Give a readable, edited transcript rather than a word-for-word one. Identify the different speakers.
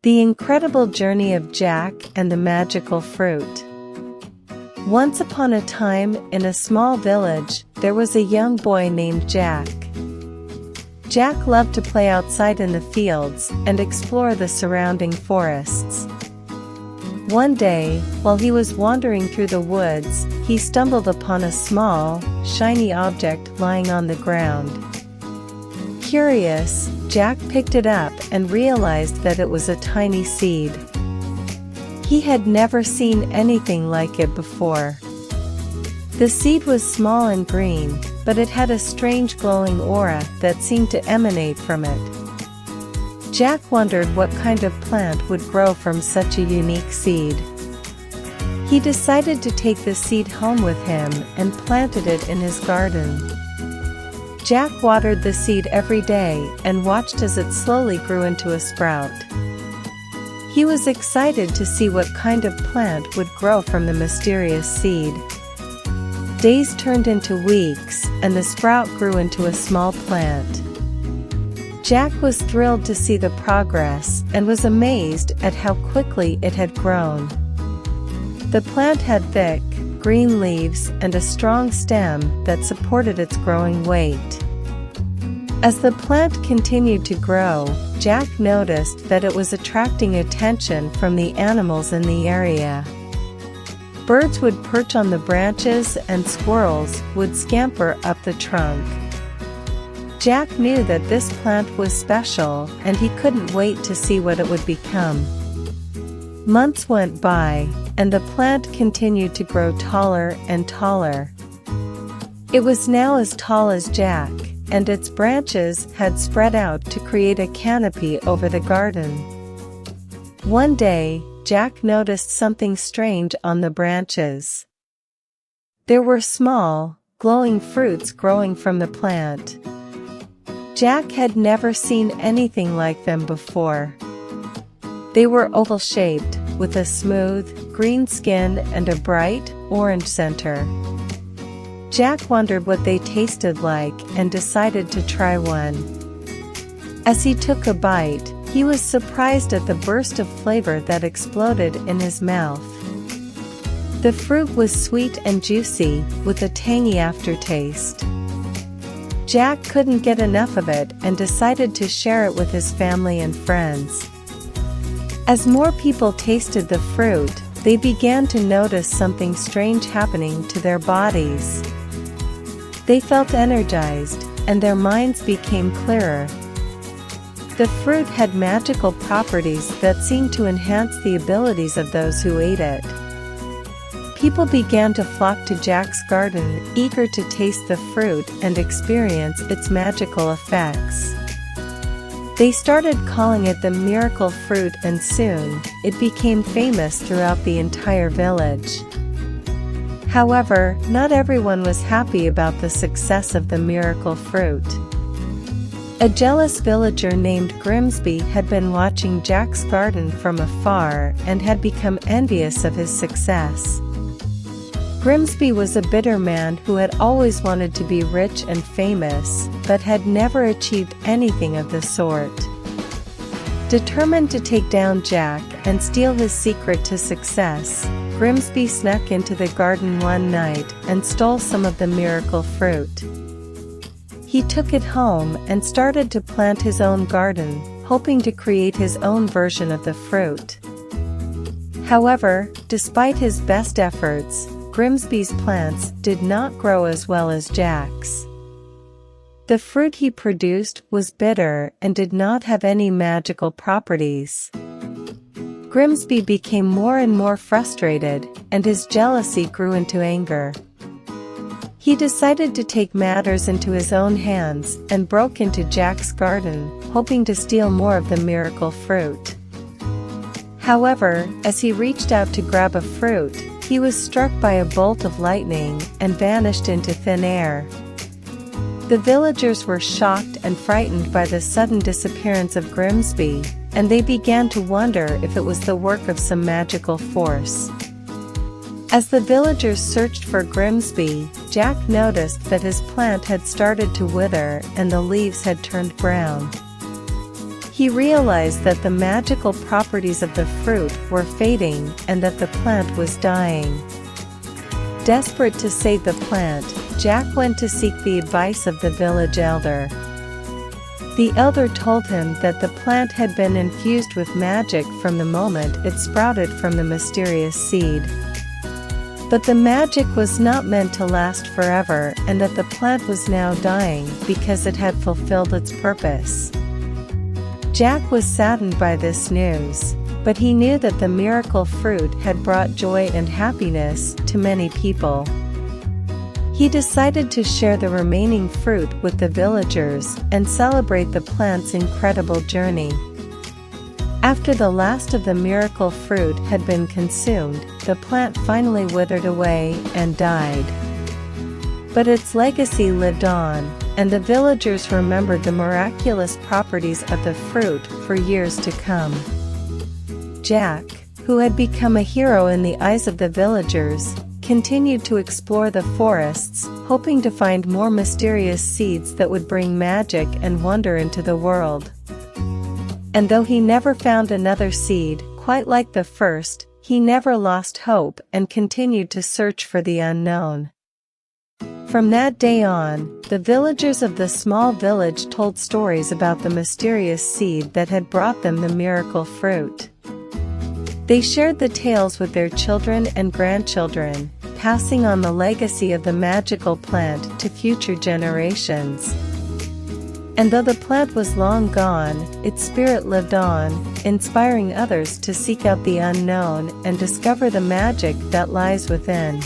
Speaker 1: The Incredible Journey of Jack and the Magical Fruit. Once upon a time, in a small village, there was a young boy named Jack. Jack loved to play outside in the fields and explore the surrounding forests. One day, while he was wandering through the woods, he stumbled upon a small, shiny object lying on the ground. Curious, Jack picked it up and realized that it was a tiny seed. He had never seen anything like it before. The seed was small and green, but it had a strange glowing aura that seemed to emanate from it. Jack wondered what kind of plant would grow from such a unique seed. He decided to take the seed home with him and planted it in his garden. Jack watered the seed every day and watched as it slowly grew into a sprout. He was excited to see what kind of plant would grow from the mysterious seed. Days turned into weeks, and the sprout grew into a small plant. Jack was thrilled to see the progress and was amazed at how quickly it had grown. The plant had thick, green leaves and a strong stem that supported its growing weight. As the plant continued to grow, Jack noticed that it was attracting attention from the animals in the area. Birds would perch on the branches and squirrels would scamper up the trunk. Jack knew that this plant was special and he couldn't wait to see what it would become. Months went by, and the plant continued to grow taller and taller. It was now as tall as Jack, and its branches had spread out to create a canopy over the garden. One day, Jack noticed something strange on the branches. There were small, glowing fruits growing from the plant. Jack had never seen anything like them before. They were oval-shaped, with a smooth, green skin and a bright, orange center. Jack wondered what they tasted like and decided to try one. As he took a bite, he was surprised at the burst of flavor that exploded in his mouth. The fruit was sweet and juicy, with a tangy aftertaste. Jack couldn't get enough of it and decided to share it with his family and friends. As more people tasted the fruit, they began to notice something strange happening to their bodies. They felt energized, and their minds became clearer. The fruit had magical properties that seemed to enhance the abilities of those who ate it. People began to flock to Jack's garden, eager to taste the fruit and experience its magical effects. They started calling it the miracle fruit, and soon, it became famous throughout the entire village. However, not everyone was happy about the success of the miracle fruit. A jealous villager named Grimsby had been watching Jack's garden from afar and had become envious of his success. Grimsby was a bitter man who had always wanted to be rich and famous, but had never achieved anything of the sort. Determined to take down Jack and steal his secret to success, Grimsby snuck into the garden one night and stole some of the miracle fruit. He took it home and started to plant his own garden, hoping to create his own version of the fruit. However, despite his best efforts, Grimsby's plants did not grow as well as Jack's. The fruit he produced was bitter and did not have any magical properties. Grimsby became more and more frustrated, and his jealousy grew into anger. He decided to take matters into his own hands and broke into Jack's garden, hoping to steal more of the miracle fruit. However, as he reached out to grab a fruit, he was struck by a bolt of lightning and vanished into thin air. The villagers were shocked and frightened by the sudden disappearance of Grimsby, and they began to wonder if it was the work of some magical force. As the villagers searched for Grimsby, Jack noticed that his plant had started to wither and the leaves had turned brown. He realized that the magical properties of the fruit were fading and that the plant was dying. Desperate to save the plant, Jack went to seek the advice of the village elder. The elder told him that the plant had been infused with magic from the moment it sprouted from the mysterious seed. But the magic was not meant to last forever, and that the plant was now dying because it had fulfilled its purpose. Jack was saddened by this news, but he knew that the miracle fruit had brought joy and happiness to many people. He decided to share the remaining fruit with the villagers and celebrate the plant's incredible journey. After the last of the miracle fruit had been consumed, the plant finally withered away and died. But its legacy lived on, and the villagers remembered the miraculous properties of the fruit for years to come. Jack, who had become a hero in the eyes of the villagers, continued to explore the forests, hoping to find more mysterious seeds that would bring magic and wonder into the world. And though he never found another seed quite like the first, he never lost hope and continued to search for the unknown. From that day on, the villagers of the small village told stories about the mysterious seed that had brought them the miracle fruit. They shared the tales with their children and grandchildren, passing on the legacy of the magical plant to future generations. And though the plant was long gone, its spirit lived on, inspiring others to seek out the unknown and discover the magic that lies within.